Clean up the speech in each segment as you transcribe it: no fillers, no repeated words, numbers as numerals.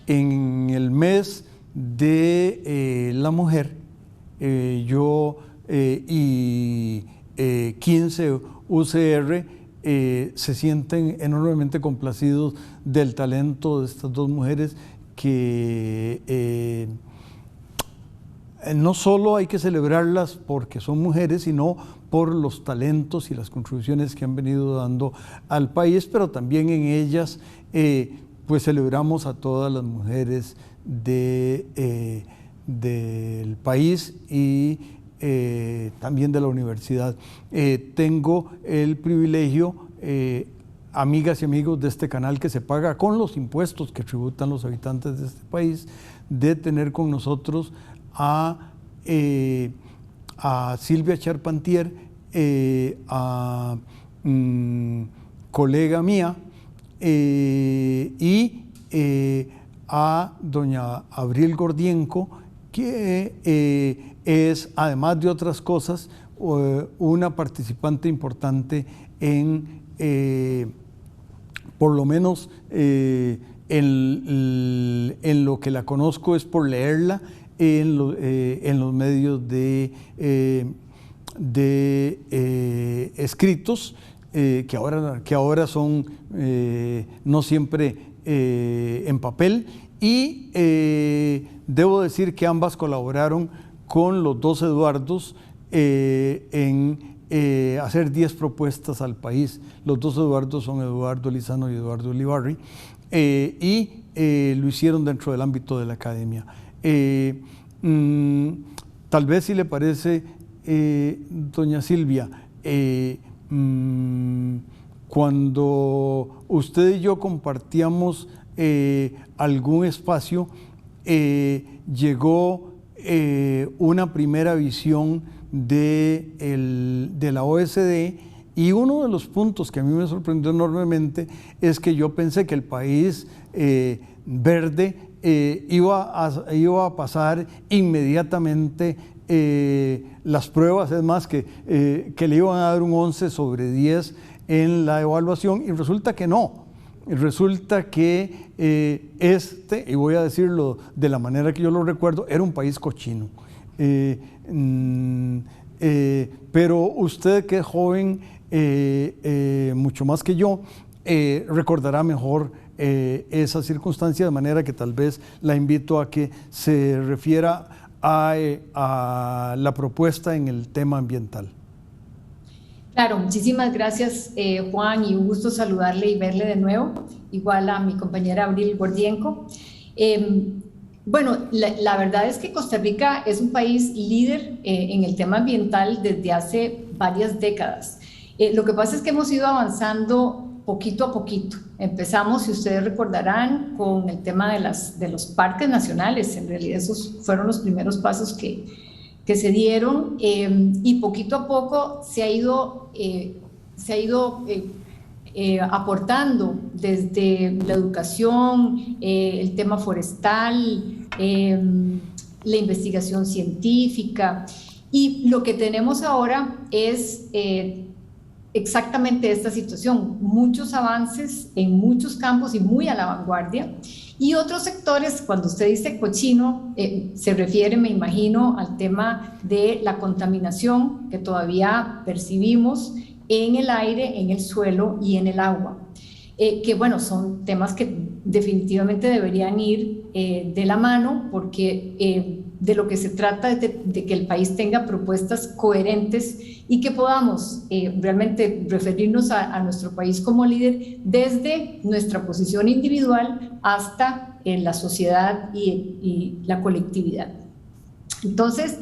En el mes de la mujer, yo y 15 UCR se sienten enormemente complacidos del talento de estas dos mujeres que no solo hay que celebrarlas porque son mujeres, sino por los talentos y las contribuciones que han venido dando al país, pero también en ellas pues celebramos a todas las mujeres del país y también de la universidad. Tengo el privilegio, amigas y amigos de este canal que se paga con los impuestos que tributan los habitantes de este país, de tener con nosotros a Silvia Charpentier, colega mía, y a doña Abril Gordienko, que es, además de otras cosas, una participante importante en, por lo menos en lo que la conozco es por leerla en los medios de escritos, que ahora son no siempre en papel, y debo decir que ambas colaboraron con los dos Eduardos en hacer 10 propuestas al país. Los dos Eduardos son Eduardo Lizano y Eduardo Ulibarri, y lo hicieron dentro del ámbito de la academia. Tal vez, si le parece, doña Silvia, cuando usted y yo compartíamos algún espacio, llegó una primera visión de la OSD, y uno de los puntos que a mí me sorprendió enormemente es que yo pensé que el país verde iba a pasar inmediatamente las pruebas, es más, que le iban a dar un 11 sobre 10 en la evaluación, y resulta que no. Resulta que y voy a decirlo de la manera que yo lo recuerdo, era un país cochino. Pero usted, que es joven, mucho más que yo, recordará mejor esa circunstancia, de manera que tal vez la invito a que se refiera a la propuesta en el tema ambiental. Claro, muchísimas gracias, Juan, y un gusto saludarle y verle de nuevo, igual a mi compañera Abril Gordienko. Bueno, la verdad es que Costa Rica es un país líder en el tema ambiental desde hace varias décadas. Lo que pasa es que hemos ido avanzando poquito a poquito. Empezamos, si ustedes recordarán, con el tema de los parques nacionales. En realidad esos fueron los primeros pasos que se dieron, y poquito a poco se ha ido aportando desde la educación, el tema forestal, la investigación científica, y lo que tenemos ahora es exactamente esta situación: muchos avances en muchos campos y muy a la vanguardia, y otros sectores. Cuando usted dice cochino, se refiere, me imagino, al tema de la contaminación que todavía percibimos en el aire, en el suelo y en el agua, que bueno, son temas que definitivamente deberían ir de la mano, porque de lo que se trata es de que el país tenga propuestas coherentes y que podamos realmente referirnos a nuestro país como líder desde nuestra posición individual hasta la sociedad y la colectividad. Entonces,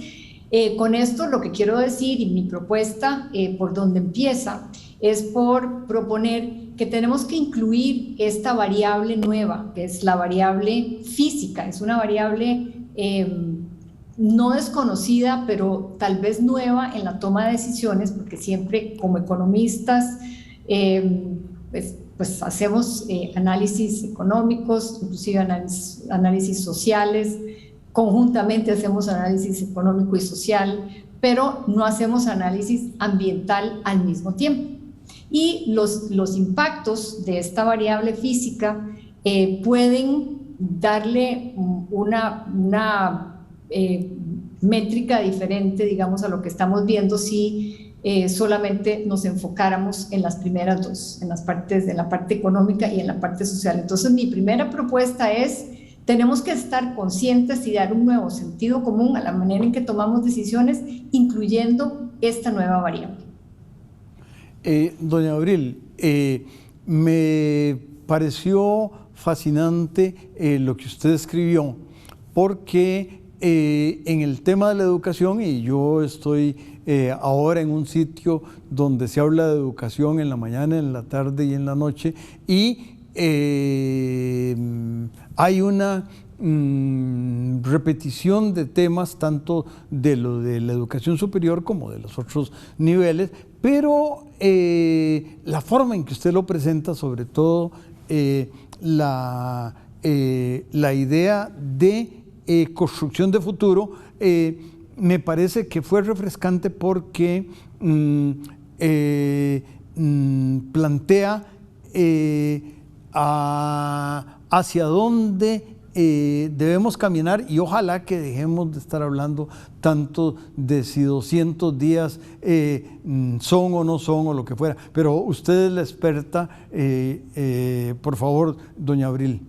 con esto lo que quiero decir, y mi propuesta por donde empieza, es por proponer que tenemos que incluir esta variable nueva, que es la variable física. Es una variable no desconocida, pero tal vez nueva en la toma de decisiones, porque siempre como economistas pues hacemos análisis económicos, inclusive análisis sociales, conjuntamente hacemos análisis económico y social, pero no hacemos análisis ambiental al mismo tiempo. Y los impactos de esta variable física pueden darle una métrica diferente, digamos, a lo que estamos viendo si solamente nos enfocáramos en las primeras dos, en la parte económica y en la parte social. Entonces, mi primera propuesta es: tenemos que estar conscientes y dar un nuevo sentido común a la manera en que tomamos decisiones, incluyendo esta nueva variable. Doña Abril, me pareció fascinante lo que usted escribió, porque en el tema de la educación, y yo estoy ahora en un sitio donde se habla de educación en la mañana, en la tarde y en la noche, y hay una repetición de temas tanto de lo de la educación superior como de los otros niveles, pero la forma en que usted lo presenta, sobre todo la idea de construcción de futuro, me parece que fue refrescante porque plantea hacia dónde debemos caminar, y ojalá que dejemos de estar hablando tanto de si 200 días son o no son o lo que fuera. Pero usted es la experta, por favor, doña Abril.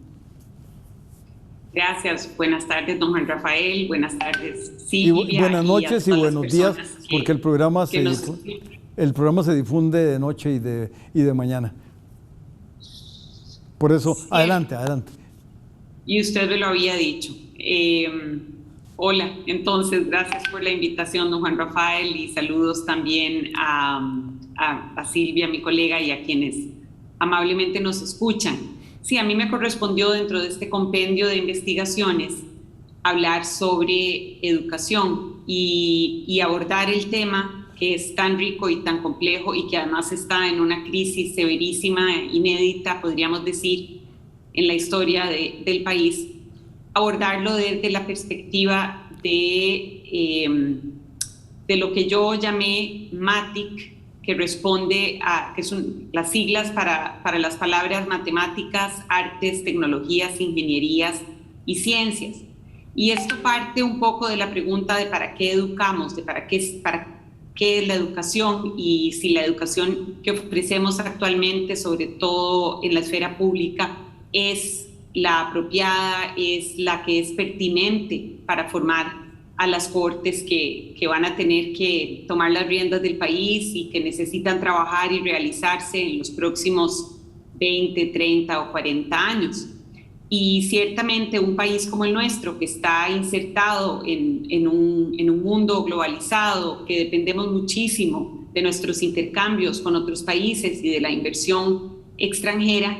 Gracias. Buenas tardes, don Juan Rafael. Buenas tardes, Silvia. Y buenas noches y buenos días, porque el programa se difunde de noche y de mañana. Por eso, sí. Adelante. Y usted me lo había dicho. Hola, entonces, gracias por la invitación, don Juan Rafael, y saludos también a Silvia, mi colega, y a quienes amablemente nos escuchan. Sí, a mí me correspondió dentro de este compendio de investigaciones hablar sobre educación y abordar el tema que es tan rico y tan complejo y que además está en una crisis severísima, inédita, podríamos decir, en la historia del país, abordarlo desde la perspectiva de lo que yo llamé MATIC, que responde a, que son las siglas para las palabras matemáticas, artes, tecnologías, ingenierías y ciencias. Y esto parte un poco de la pregunta de para qué educamos, de para qué es la educación, y si la educación que ofrecemos actualmente, sobre todo en la esfera pública, es la apropiada, es la que es pertinente para formar a las cortes que van a tener que tomar las riendas del país y que necesitan trabajar y realizarse en los próximos 20, 30 o 40 años. Y ciertamente un país como el nuestro, que está insertado en un mundo globalizado, que dependemos muchísimo de nuestros intercambios con otros países y de la inversión extranjera,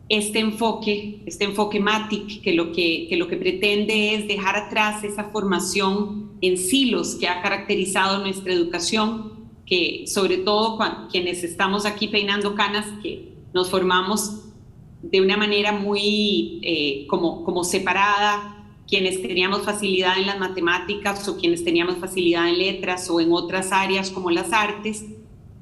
este enfoque MATIC, que lo que pretende es dejar atrás esa formación en silos que ha caracterizado nuestra educación, que sobre todo quienes estamos aquí peinando canas, que nos formamos de una manera muy como separada, quienes teníamos facilidad en las matemáticas o quienes teníamos facilidad en letras o en otras áreas como las artes,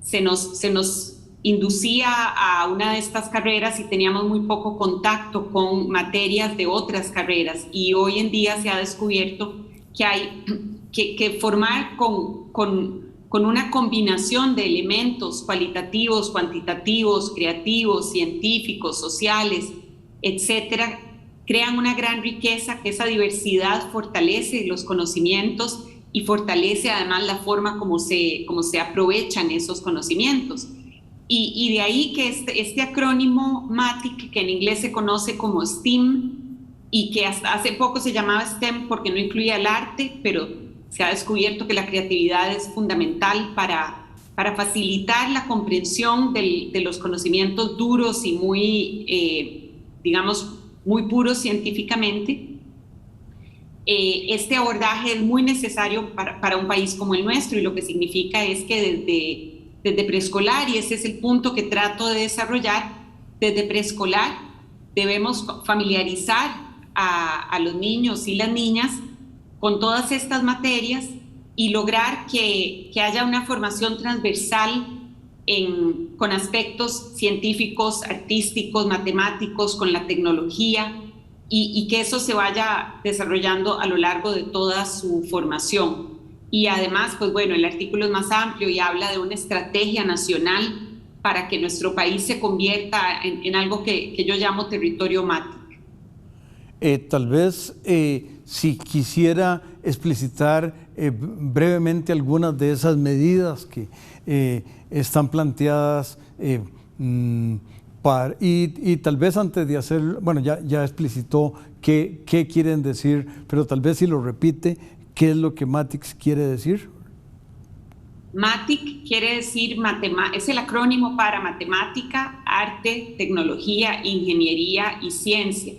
se nos inducía a una de estas carreras y teníamos muy poco contacto con materias de otras carreras, y hoy en día se ha descubierto que hay que formar con una combinación de elementos cualitativos, cuantitativos, creativos, científicos, sociales, etcétera, crean una gran riqueza, que esa diversidad fortalece los conocimientos y fortalece además la forma como se aprovechan esos conocimientos. Y de ahí que este acrónimo MATIC, que en inglés se conoce como STEAM, y que hasta hace poco se llamaba STEM porque no incluía el arte, pero se ha descubierto que la creatividad es fundamental para facilitar la comprensión de los conocimientos duros y muy, digamos, muy puros científicamente. este abordaje es muy necesario para un país como el nuestro, y lo que significa es que desde preescolar, y ese es el punto que trato de desarrollar, desde preescolar debemos familiarizar a los niños y las niñas con todas estas materias y lograr que haya una formación transversal con aspectos científicos, artísticos, matemáticos, con la tecnología, y que eso se vaya desarrollando a lo largo de toda su formación. Y además, pues bueno, el artículo es más amplio y habla de una estrategia nacional para que nuestro país se convierta en algo que yo llamo territorio MATIC. Tal vez si quisiera explicitar brevemente algunas de esas medidas que están planteadas y tal vez antes de hacer, bueno, ya explicitó qué quieren decir, pero tal vez si lo repite, ¿qué es lo que MATIC quiere decir? MATIC quiere decir, es el acrónimo para matemática, arte, tecnología, ingeniería y ciencia.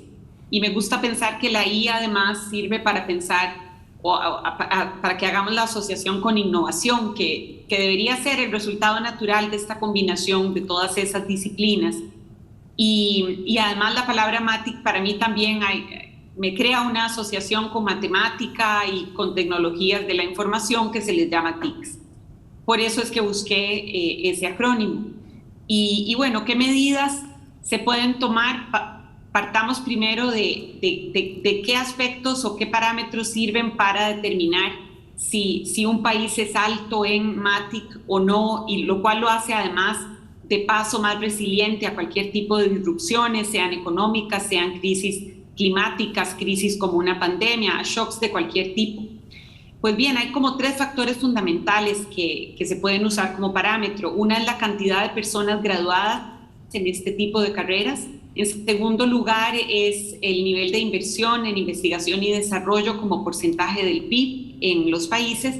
Y me gusta pensar que la I además sirve para pensar, para que hagamos la asociación con innovación, que debería ser el resultado natural de esta combinación de todas esas disciplinas. Y además la palabra MATIC para mí también me crea una asociación con matemática y con tecnologías de la información que se les llama TICs. Por eso es que busqué ese acrónimo. Y bueno, ¿qué medidas se pueden tomar? Partamos primero de qué aspectos o qué parámetros sirven para determinar si un país es alto en MATIC o no, y lo cual lo hace además de paso más resiliente a cualquier tipo de disrupciones, sean económicas, sean crisis climáticas, crisis como una pandemia, shocks de cualquier tipo. Pues bien, hay como 3 factores fundamentales que se pueden usar como parámetro. Una es la cantidad de personas graduadas en este tipo de carreras. En segundo lugar es el nivel de inversión en investigación y desarrollo como porcentaje del PIB en los países,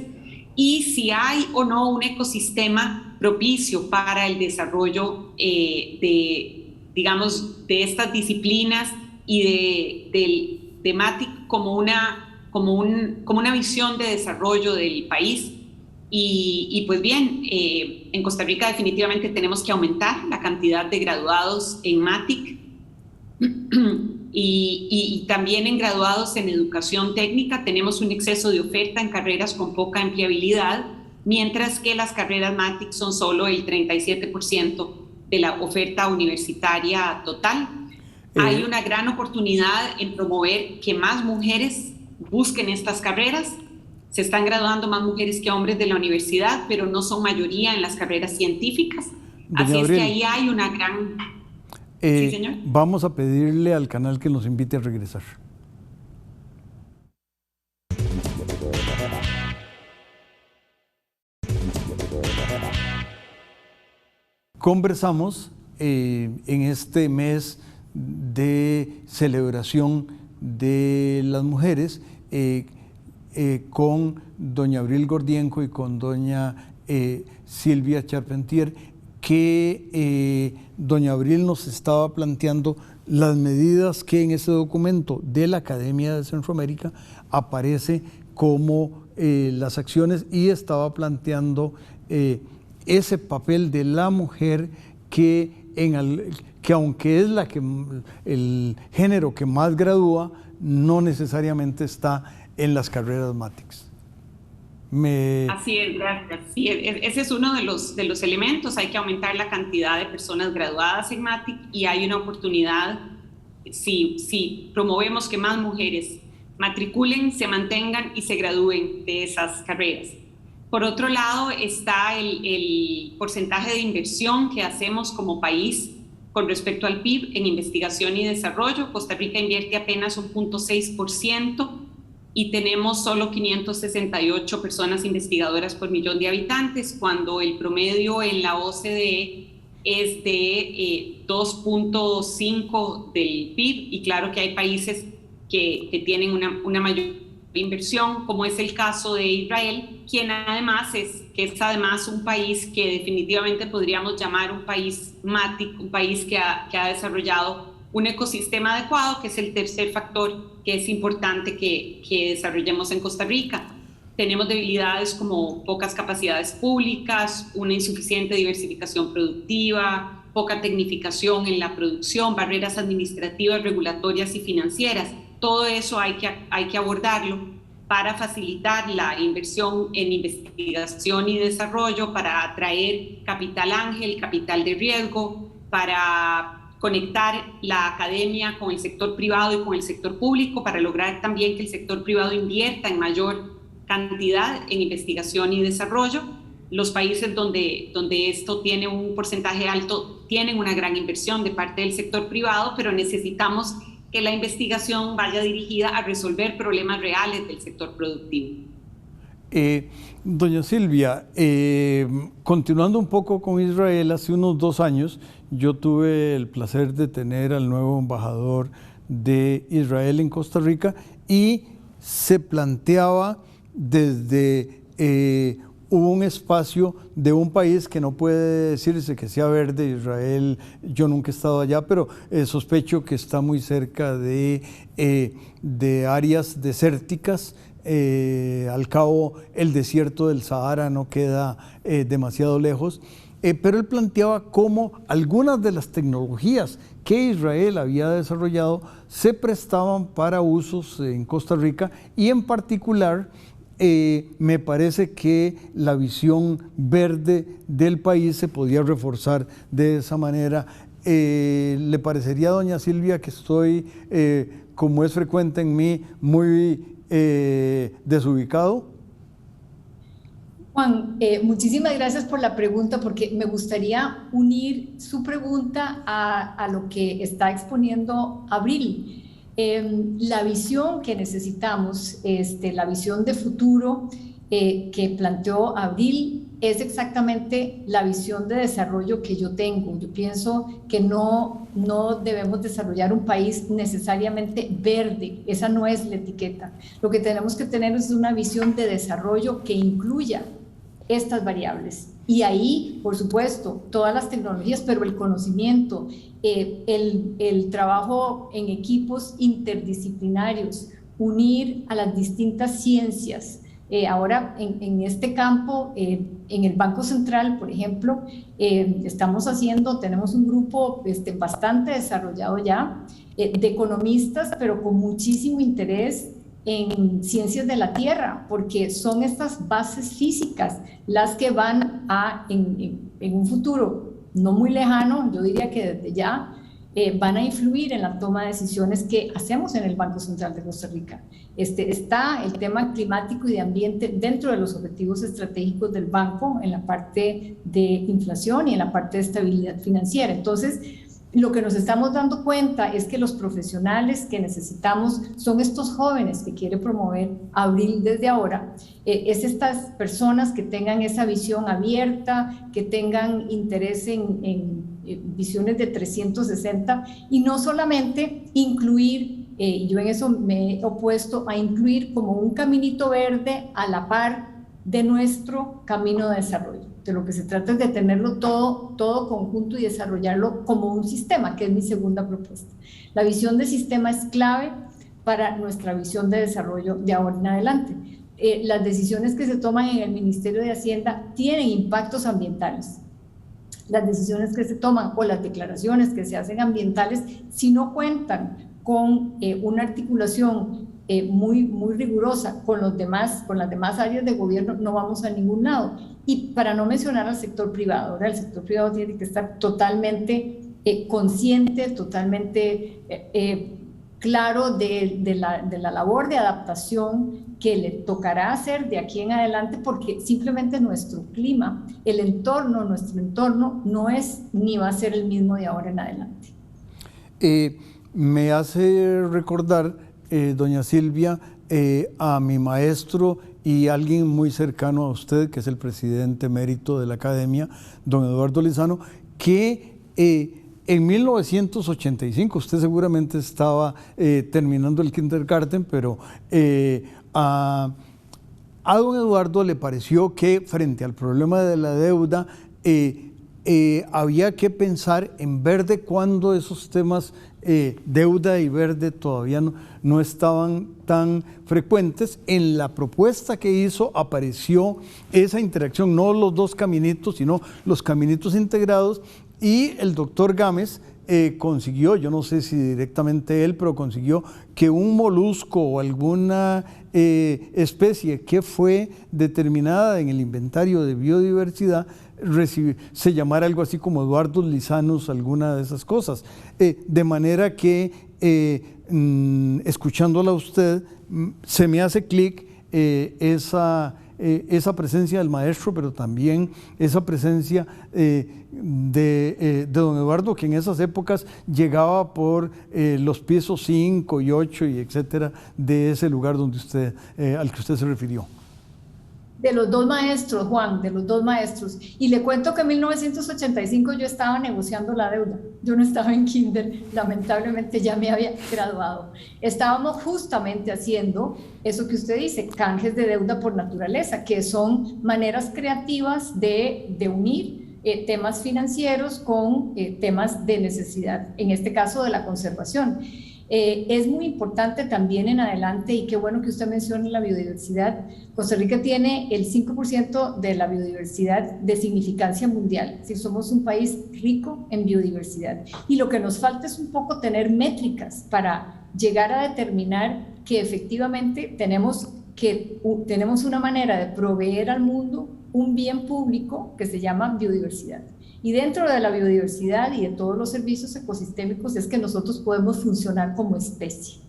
y si hay o no un ecosistema propicio para el desarrollo digamos, de estas disciplinas y de MATIC como una visión de desarrollo del país. Y pues bien, en Costa Rica definitivamente tenemos que aumentar la cantidad de graduados en MATIC y también en graduados en educación técnica. Tenemos un exceso de oferta en carreras con poca empleabilidad, mientras que las carreras MATIC son solo el 37% de la oferta universitaria total. Hay una gran oportunidad en promover que más mujeres busquen estas carreras. Se están graduando más mujeres que hombres de la universidad, pero no son mayoría en las carreras científicas. Así es que ahí hay una gran... Sí, señor. Vamos a pedirle al canal que nos invite a regresar. Conversamos en este mes de celebración de las mujeres con doña Abril Gordienco y con doña Silvia Charpentier, que doña Abril nos estaba planteando las medidas que en ese documento de la Academia de Centroamérica aparece como las acciones, y estaba planteando ese papel de la mujer que aunque es el género que más gradúa, no necesariamente está en las carreras MATICs. Así es, gracias. Sí, ese es uno de los elementos. Hay que aumentar la cantidad de personas graduadas en MATIC, y hay una oportunidad, si promovemos que más mujeres matriculen, se mantengan y se gradúen de esas carreras. Por otro lado está el porcentaje de inversión que hacemos como país con respecto al PIB en investigación y desarrollo. Costa Rica invierte apenas un 0.6%, y tenemos solo 568 personas investigadoras por millón de habitantes, cuando el promedio en la OCDE es de 2.5 del PIB, y claro que hay países que tienen una mayor inversión, como es el caso de Israel, quien además es un país que definitivamente podríamos llamar un país MATIC, un país que ha desarrollado un ecosistema adecuado, que es el tercer factor que es importante que desarrollemos en Costa Rica. Tenemos debilidades como pocas capacidades públicas, una insuficiente diversificación productiva, poca tecnificación en la producción, barreras administrativas, regulatorias y financieras. Todo eso hay que abordarlo para facilitar la inversión en investigación y desarrollo, para atraer capital ángel, capital de riesgo, para conectar la academia con el sector privado y con el sector público, para lograr también que el sector privado invierta en mayor cantidad en investigación y desarrollo. Los países donde esto tiene un porcentaje alto tienen una gran inversión de parte del sector privado, pero necesitamos que la investigación vaya dirigida a resolver problemas reales del sector productivo. Doña Silvia, continuando un poco con Israel, hace unos 2 años yo tuve el placer de tener al nuevo embajador de Israel en Costa Rica y se planteaba desde hubo un espacio de un país que no puede decirse que sea verde. Israel, yo nunca he estado allá, pero sospecho que está muy cerca de áreas desérticas. Al cabo, el desierto del Sahara no queda demasiado lejos, pero él planteaba cómo algunas de las tecnologías que Israel había desarrollado se prestaban para usos en Costa Rica, y en particular me parece que la visión verde del país se podía reforzar de esa manera. ¿Le parecería, doña Silvia, que estoy, como es frecuente en mí, muy desubicado? Juan, muchísimas gracias por la pregunta, porque me gustaría unir su pregunta a lo que está exponiendo Abril. La visión que necesitamos, la visión de futuro que planteó Abril, es exactamente la visión de desarrollo que yo tengo. Yo pienso que no debemos desarrollar un país necesariamente verde, esa no es la etiqueta. Lo que tenemos que tener es una visión de desarrollo que incluya estas variables. Y ahí, por supuesto, todas las tecnologías, pero el conocimiento, el trabajo en equipos interdisciplinarios, unir a las distintas ciencias. Ahora, en este campo, en el Banco Central, por ejemplo, tenemos un grupo bastante desarrollado ya, de economistas, pero con muchísimo interés en ciencias de la Tierra, porque son estas bases físicas las que van a, en un futuro no muy lejano, yo diría que desde ya, van a influir en la toma de decisiones que hacemos en el Banco Central de Costa Rica. Está el tema climático y de ambiente dentro de los objetivos estratégicos del banco, en la parte de inflación y en la parte de estabilidad financiera. Entonces, lo que nos estamos dando cuenta es que los profesionales que necesitamos son estos jóvenes que quiere promover Abril desde ahora, es estas personas que tengan esa visión abierta, que tengan interés en visiones de 360, y no solamente incluir, yo en eso me he opuesto a incluir como un caminito verde a la par de nuestro camino de desarrollo. De lo que se trata es de tenerlo todo conjunto y desarrollarlo como un sistema, que es mi segunda propuesta. La visión de sistema es clave para nuestra visión de desarrollo de ahora en adelante. Las decisiones que se toman en el Ministerio de Hacienda tienen impactos ambientales. Las decisiones que se toman o las declaraciones que se hacen ambientales, si no cuentan con una articulación muy rigurosa con las demás áreas de gobierno, no vamos a ningún lado. Y para no mencionar al sector privado, ahora el sector privado tiene que estar totalmente consciente, totalmente claro de la labor de adaptación que le tocará hacer de aquí en adelante, porque simplemente nuestro clima, nuestro entorno no es ni va a ser el mismo de ahora en adelante. Me hace recordar, doña Silvia, a mi maestro y alguien muy cercano a usted, que es el presidente emérito de la Academia, don Eduardo Lizano, que en 1985, usted seguramente estaba terminando el kindergarten, pero a don Eduardo le pareció que frente al problema de la deuda había que pensar en verde cuando esos temas deuda y verde todavía no estaban tan frecuentes. En la propuesta que hizo apareció esa interacción, no los dos caminitos, sino los caminitos integrados, y el doctor Gámez consiguió, yo no sé si directamente él, pero consiguió que un molusco o alguna especie que fue determinada en el inventario de biodiversidad se llamara algo así como Eduardus lisanus, alguna de esas cosas. De manera que, escuchándola a usted, se me hace clic esa presencia del maestro, pero también esa presencia de don Eduardo, que en esas épocas llegaba por los pisos 5 y 8 y etcétera, de ese lugar donde al que usted se refirió. De los dos maestros, Juan, de los dos maestros. Y le cuento que en 1985 yo estaba negociando la deuda. Yo no estaba en kinder, lamentablemente ya me había graduado. Estábamos justamente haciendo eso que usted dice, canjes de deuda por naturaleza, que son maneras creativas de unir temas financieros con temas de necesidad, en este caso de la conservación. Es muy importante también en adelante, y qué bueno que usted mencione la biodiversidad. Costa Rica tiene el 5% de la biodiversidad de significancia mundial, es decir, somos un país rico en biodiversidad, y lo que nos falta es un poco tener métricas para llegar a determinar que efectivamente tenemos una manera de proveer al mundo un bien público que se llama biodiversidad. Y dentro de la biodiversidad y de todos los servicios ecosistémicos es que nosotros podemos funcionar como especie.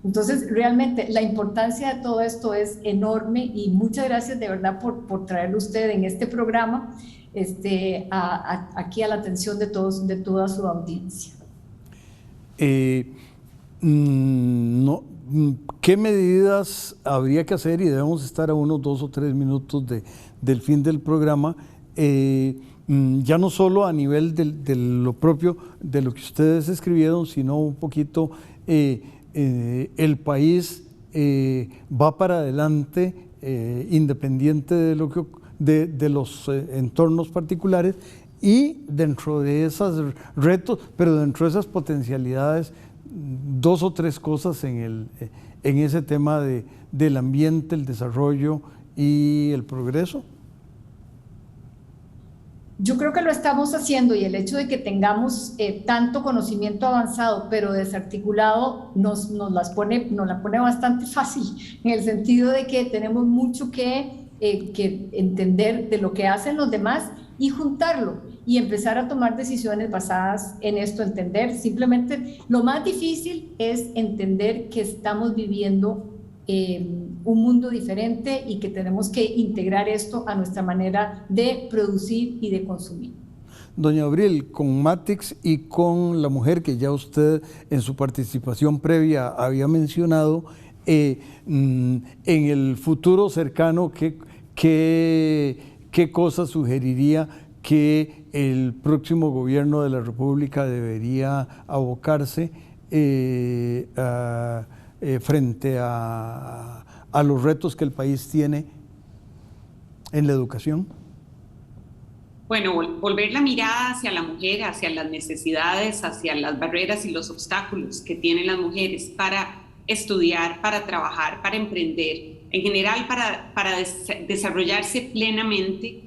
Entonces, realmente la importancia de todo esto es enorme, y muchas gracias de verdad por traerlo usted en este programa aquí a la atención de toda su audiencia. ¿Qué medidas habría que hacer? Y debemos estar a unos 2 o 3 minutos del fin del programa. Ya no solo a nivel de lo propio de lo que ustedes escribieron, sino un poquito el país va para adelante independiente de los entornos particulares, y dentro de esos retos, pero dentro de esas potencialidades, 2 o 3 cosas en ese tema del ambiente, el desarrollo y el progreso. Yo creo que lo estamos haciendo, y el hecho de que tengamos tanto conocimiento avanzado pero desarticulado nos la pone bastante fácil, en el sentido de que tenemos mucho que entender de lo que hacen los demás y juntarlo y empezar a tomar decisiones basadas en esto, entender. Simplemente lo más difícil es entender que estamos viviendo un mundo diferente y que tenemos que integrar esto a nuestra manera de producir y de consumir. Doña Abril, con Matix y con la mujer que ya usted en su participación previa había mencionado, en el futuro cercano, ¿qué cosa sugeriría que el próximo gobierno de la República debería abocarse frente a los retos que el país tiene en la educación? Bueno, volver la mirada hacia la mujer, hacia las necesidades, hacia las barreras y los obstáculos que tienen las mujeres para estudiar, para trabajar, para emprender, en general para desarrollarse plenamente,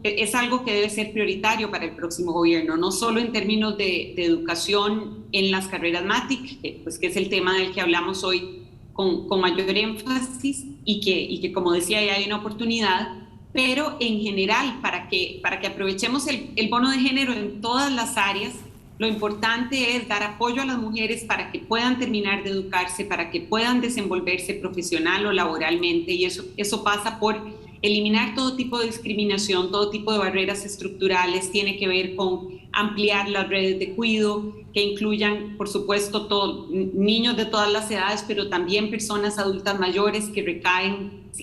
es algo que debe ser prioritario para el próximo gobierno, no solo en términos de educación en las carreras MATIC, que es el tema del que hablamos hoy con mayor énfasis, y que como decía, ya hay una oportunidad, pero en general para que aprovechemos el bono de género en todas las áreas. Lo importante es dar apoyo a las mujeres para que puedan terminar de educarse, para que puedan desenvolverse profesional o laboralmente, y eso pasa por eliminar todo tipo de discriminación, todo tipo de barreras estructurales. Tiene que ver con ampliar las redes de cuidado que incluyan, por supuesto, niños de todas las edades, pero también personas adultas mayores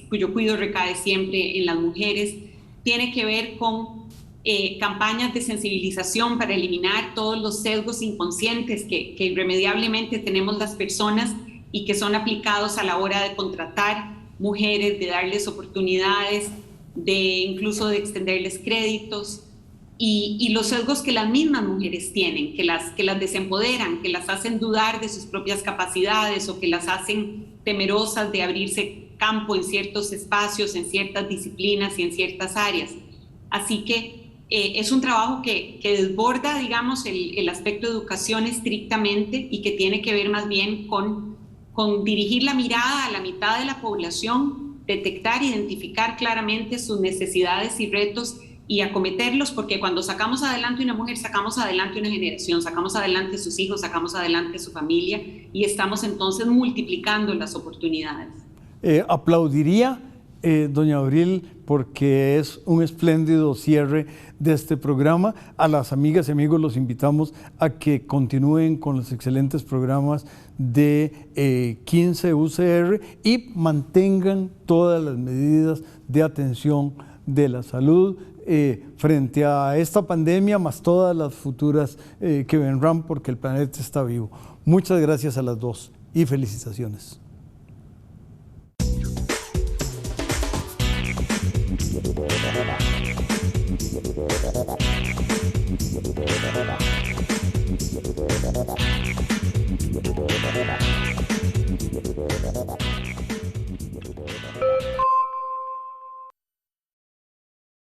cuyo cuidado recae siempre en las mujeres. Tiene que ver con campañas de sensibilización para eliminar todos los sesgos inconscientes que irremediablemente tenemos las personas y que son aplicados a la hora de contratar mujeres, de darles oportunidades, incluso de extenderles créditos. y los sesgos que las mismas mujeres tienen, que las desempoderan, que las hacen dudar de sus propias capacidades o que las hacen temerosas de abrirse campo en ciertos espacios, en ciertas disciplinas y en ciertas áreas. Así que es un trabajo que desborda, digamos, el aspecto de educación estrictamente y que tiene que ver más bien con dirigir la mirada a la mitad de la población, detectar, identificar claramente sus necesidades y retos y acometerlos, porque cuando sacamos adelante una mujer, sacamos adelante una generación, sacamos adelante sus hijos, sacamos adelante su familia y estamos entonces multiplicando las oportunidades. Aplaudiría, doña Abril, porque es un espléndido cierre de este programa. A las amigas y amigos los invitamos a que continúen con los excelentes programas de 15 UCR y mantengan todas las medidas de atención de la salud frente a esta pandemia, más todas las futuras que vendrán, porque el planeta está vivo. Muchas gracias a las dos y felicitaciones. Thank you.